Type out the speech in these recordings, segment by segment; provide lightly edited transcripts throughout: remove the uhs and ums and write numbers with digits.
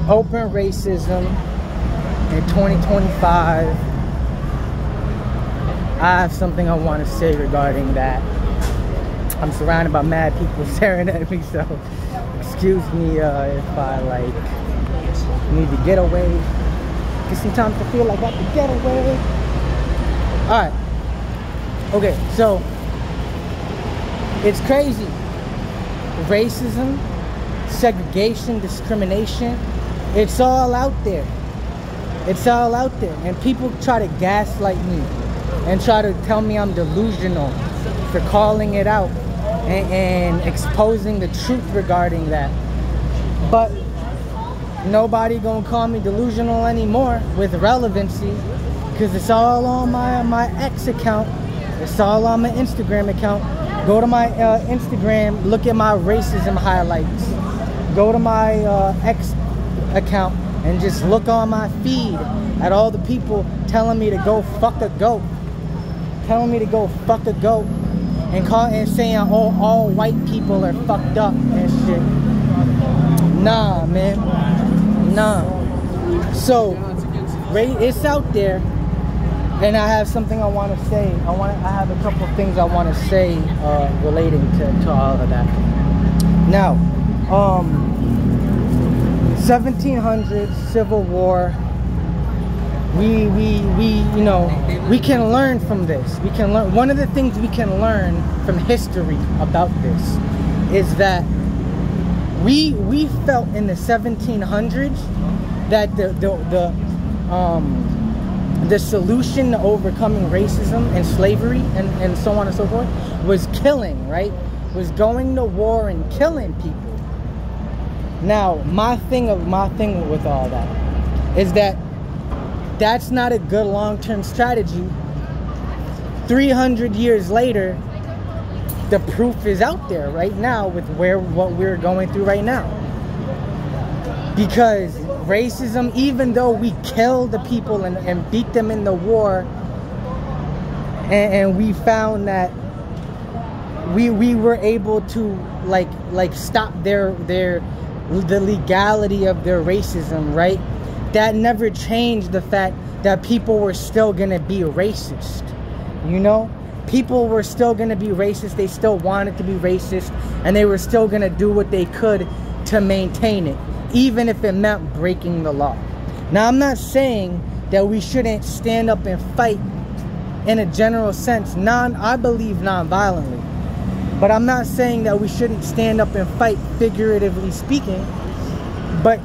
open racism in 2025. I have something I want to say regarding that. I'm surrounded by mad people staring at me, so excuse me if I like need to get away. Cause sometimes I feel like I have to get away. Alright. Okay, so it's crazy. Racism, segregation, discrimination, it's all out there. It's all out there. And people try to gaslight me and try to tell me I'm delusional for calling it out and exposing the truth regarding that. But nobody gonna call me delusional anymore with relevancy, because it's all on my X account. It's all on my Instagram account. Go to my Instagram, look at my racism highlights. Go to my X account and just look on my feed at all the people telling me to go fuck a goat. Telling me to go fuck a goat. And saying, oh, all white people are fucked up and shit. Nah, man. Nah. So, it's out there. And I have something I want to say. I have a couple of things I want to say relating to all of that. Now, 1700s, Civil War. We you know, we can learn from this. We can learn. One of the things we can learn from history about this is that we felt in the 1700s that the solution to overcoming racism and slavery and so on and so forth was killing, right? Was going to war and killing people. Now, my thing with all that is that that's not a good long-term strategy. 300 years later, the proof is out there right now with what we're going through right now. Because racism, even though we killed the people and beat them in the war, and we found that we were able to like stop the legality of their racism, right? That never changed the fact that people were still gonna be racist. You know, people were still gonna be racist. They still wanted to be racist, and they were still gonna do what they could to maintain it, even if it meant breaking the law. Now, I'm not saying that we shouldn't stand up and fight in a general sense. I believe non-violently. But I'm not saying that we shouldn't stand up and fight, figuratively speaking. But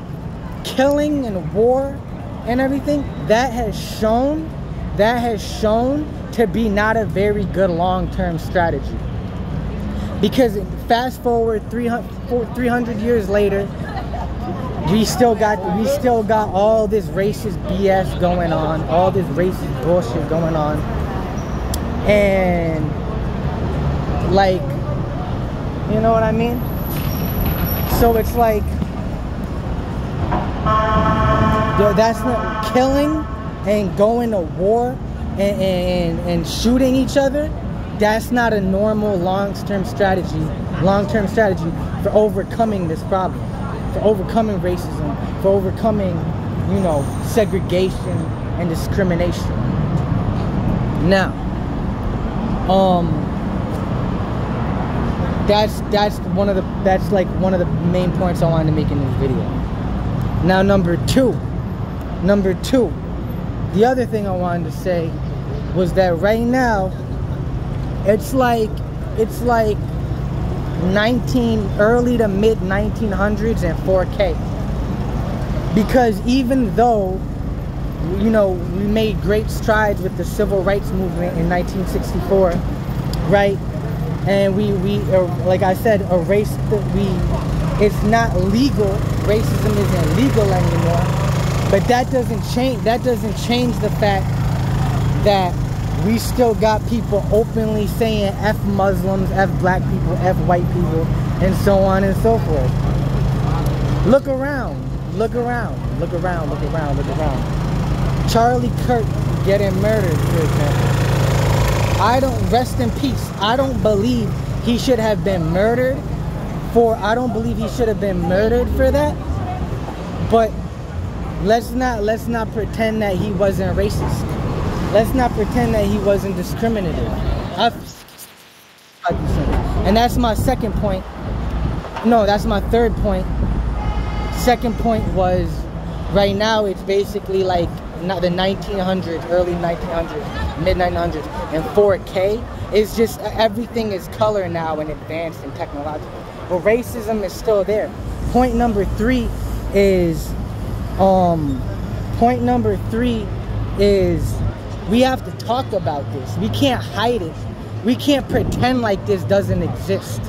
killing and war and everything, that has shown to be not a very good long-term strategy. Because fast forward 300 years later, we still got all this racist BS going on, all this racist bullshit going on, and like, you know what I mean? So it's like, that's not killing and going to war and shooting each other. That's not a normal long-term strategy for overcoming this problem, for overcoming racism, for overcoming, you know, segregation and discrimination. Now, that's one of the main points I wanted to make in this video. Now, number two, the other thing I wanted to say was that right now it's like early to mid 1900s and 4K. Because even though, you know, we made great strides with the civil rights movement in 1964, right? And we like I said, it's not legal. Racism isn't legal anymore. But that doesn't change the fact that we still got people openly saying F Muslims, F black people, F white people, and so on and so forth. Look around. Charlie Kirk getting murdered, for example. Rest in peace. I don't believe he should have been murdered for that. But let's not pretend that he wasn't racist. Let's not pretend that he wasn't discriminative. And that's my second point. No, that's my third point. Second point was, right now it's basically like not the 1900s, early 1900s, mid 1900s, and 4K. It's just everything is color now and advanced and technological. But racism is still there. Point number three is we have to talk about this. We can't hide it. We can't pretend like this doesn't exist.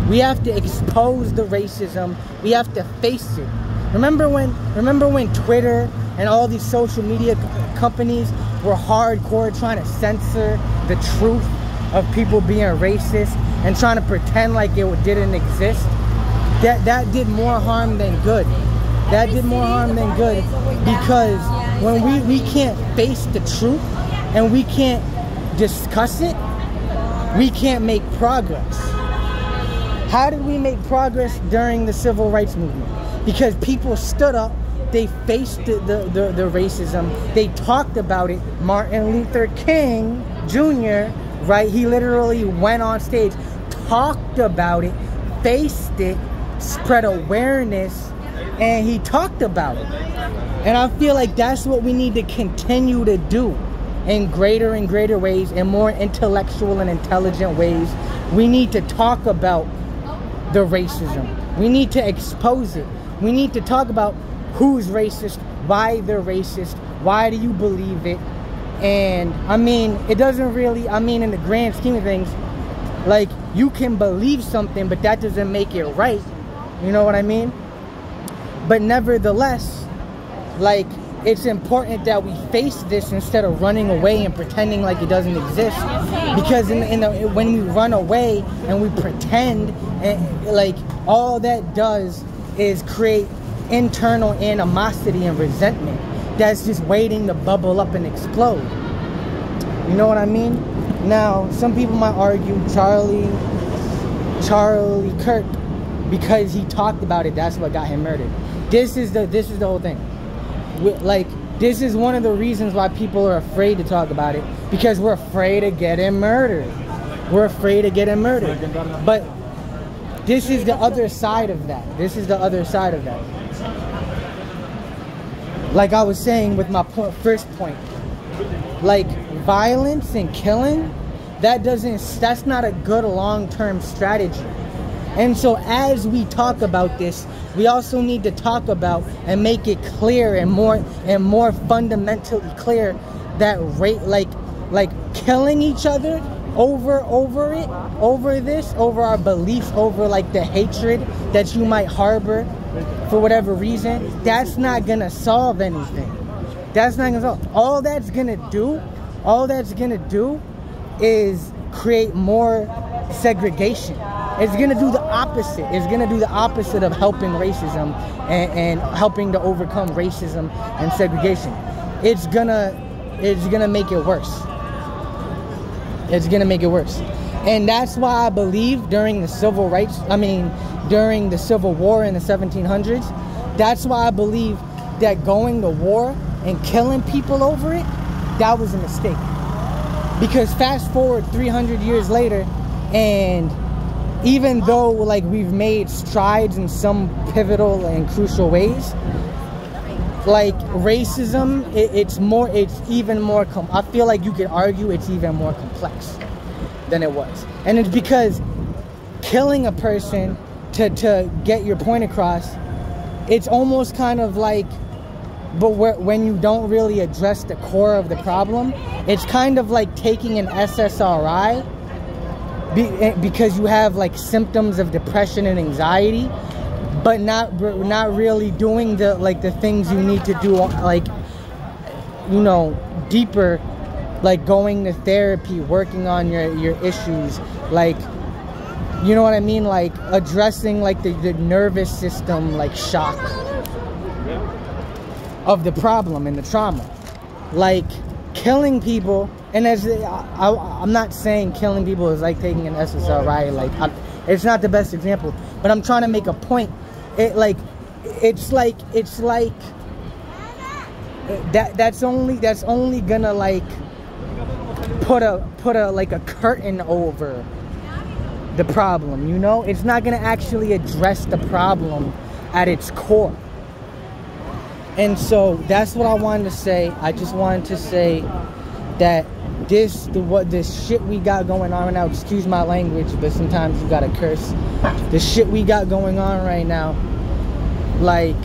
We have to expose the racism. We have to face it. Remember when Twitter and all these social media companies were hardcore trying to censor the truth of people being racist and trying to pretend like it didn't exist? That did more harm than good. That did more harm than good, because when we can't face the truth and we can't discuss it, we can't make progress. How did we make progress during the civil rights movement? Because people stood up, they faced the racism, they talked about it. Martin Luther King Jr., right, he literally went on stage, talked about it, faced it, spread awareness, and he talked about it. And I feel like that's what we need to continue to do in greater and greater ways, in more intellectual and intelligent ways. We need to talk about the racism. We need to expose it. We need to talk about who's racist, why they're racist, why do you believe it. And I mean, it doesn't really, I mean, in the grand scheme of things, like, you can believe something, but that doesn't make it right. You know what I mean? But nevertheless, like, it's important that we face this instead of running away and pretending like it doesn't exist. Because when we run away and we pretend, like, all that does is create internal animosity and resentment that's just waiting to bubble up and explode. You know what I mean? Now, some people might argue Charlie Kirk, because he talked about it, that's what got him murdered. This is the whole thing. Like, this is one of the reasons why people are afraid to talk about it, because we're afraid of getting murdered. We're afraid of getting murdered. But this is the other side of that. This is the other side of that. Like I was saying with my first point, like, violence and killing, that's not a good long-term strategy. And so as we talk about this, we also need to talk about and make it clear and more fundamentally clear that like killing each other over our beliefs, over like the hatred that you might harbor for whatever reason, that's not gonna solve anything. That's not gonna solve. All that's gonna do is create more segregation. It's gonna do the opposite. It's gonna do the opposite of helping racism and helping to overcome racism and segregation. It's gonna make it worse. It's gonna make it worse. And that's why I believe during the Civil War in the 1700s, that's why I believe that going to war and killing people over it, that was a mistake. Because fast forward 300 years later, and even though like we've made strides in some pivotal and crucial ways, like racism, it's even more I feel like you could argue it's even more complex than it was. And it's because killing a person to get your point across, it's almost kind of like, but when you don't really address the core of the problem, it's kind of like taking an SSRI because you have like symptoms of depression and anxiety, but not really doing the things you need to do, like, you know, deeper, like going to therapy, working on your issues, like, you know what I mean, like addressing like the nervous system, like shock of the problem and the trauma. Like killing people, and I'm not saying killing people is like taking an SSRI, like it's not the best example, but I'm trying to make a point. It's like that's only gonna like put a like a curtain over the problem, you know? It's not gonna actually address the problem at its core. And so that's what I wanted to say. I just wanted to say that this shit we got going on right now, excuse my language, but sometimes you gotta curse. The shit we got going on right now, like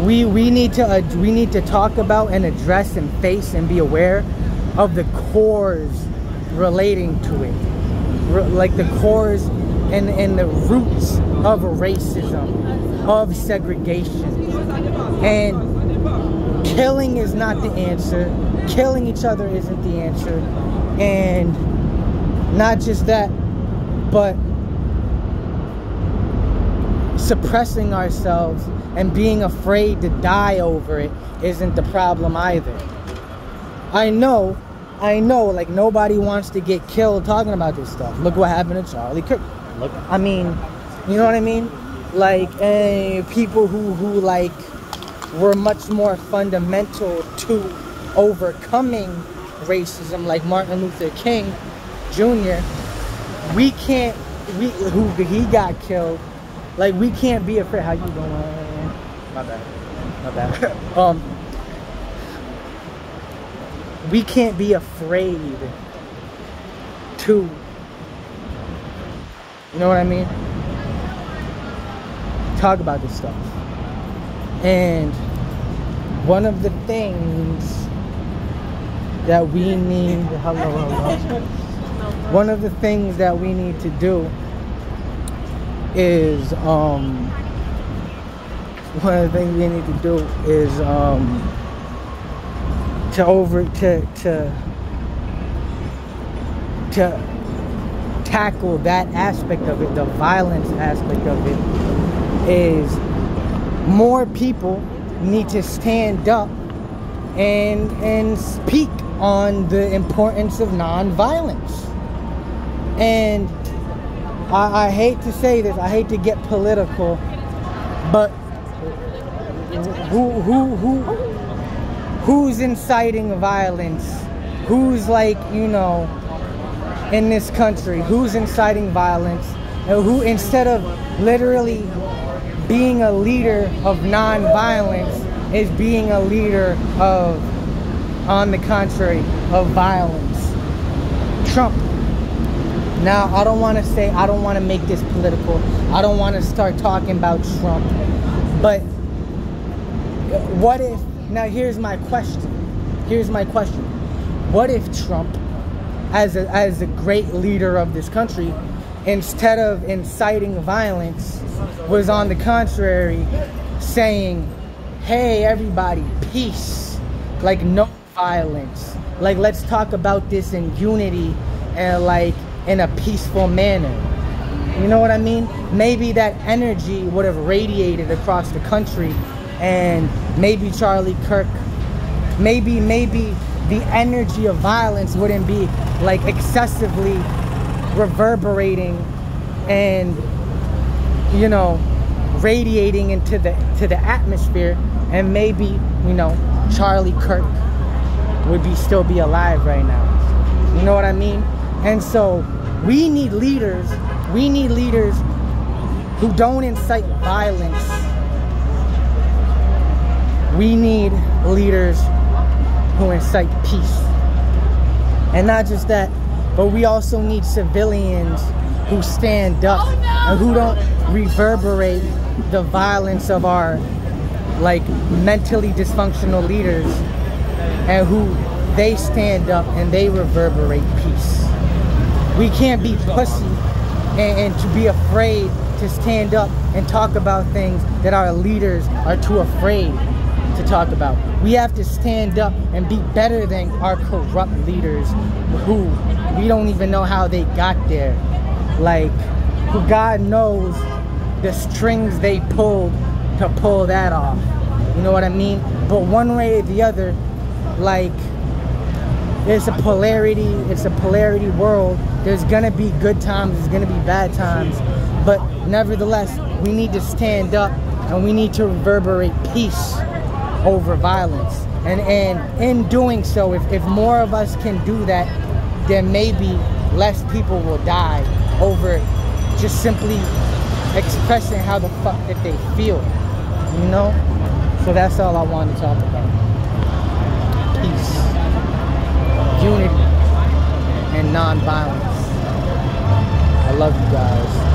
we need to talk about and address and face and be aware of the cores relating to it, like the cores and the roots of racism, of segregation. And killing is not the answer. Killing each other isn't the answer. And not just that, but suppressing ourselves and being afraid to die over it isn't the problem either. I know, like nobody wants to get killed talking about this stuff. Look what happened to Charlie Kirk. Look, I mean, you know what I mean? Like, people who like were much more fundamental to overcoming racism, like Martin Luther King Jr. He got killed. Like, we can't be afraid. How you doing? My bad. We can't be afraid to, you know what I mean? Talk about this stuff. And one of the things that we need, one of the things that we need to do is, to tackle that aspect of it, the violence aspect of it, is more people need to stand up and speak on the importance of nonviolence. And I hate to say this, I hate to get political, but who's inciting violence? Who's, like, you know, in this country, who's inciting violence? And who, instead of literally being a leader of nonviolence, is being a leader of, on the contrary, of violence? Trump. Now, I don't want to make this political. I don't want to start talking about Trump. But what if, now here's my question. What if Trump, as a great leader of this country, instead of inciting violence, was on the contrary saying, hey, everybody, peace, like no violence, like let's talk about this in unity and like in a peaceful manner. You know what I mean? Maybe that energy would have radiated across the country, and maybe Charlie Kirk, maybe the energy of violence wouldn't be like excessively reverberating and, you know, radiating into the atmosphere, and maybe, you know, Charlie Kirk would still be alive right now. You know what I mean? And so we need leaders who don't incite violence. We need leaders who incite peace. And not just that, but we also need civilians who stand up and who don't reverberate the violence of our, like, mentally dysfunctional leaders, and who they stand up and they reverberate peace. We can't be pussy and to be afraid to stand up and talk about things that our leaders are too afraid to talk about. We have to stand up and be better than our corrupt leaders, who we don't even know how they got there. Like, who God knows the strings they pulled to pull that off. You know what I mean? But one way or the other, like, it's a polarity world. There's gonna be good times, there's gonna be bad times, but nevertheless, we need to stand up and we need to reverberate peace. over violence. And in doing so, if more of us can do that, then maybe less people will die over just simply expressing how the fuck that they feel, you know? So that's all I wanted to talk about. Peace, unity, and non-violence. I love you guys.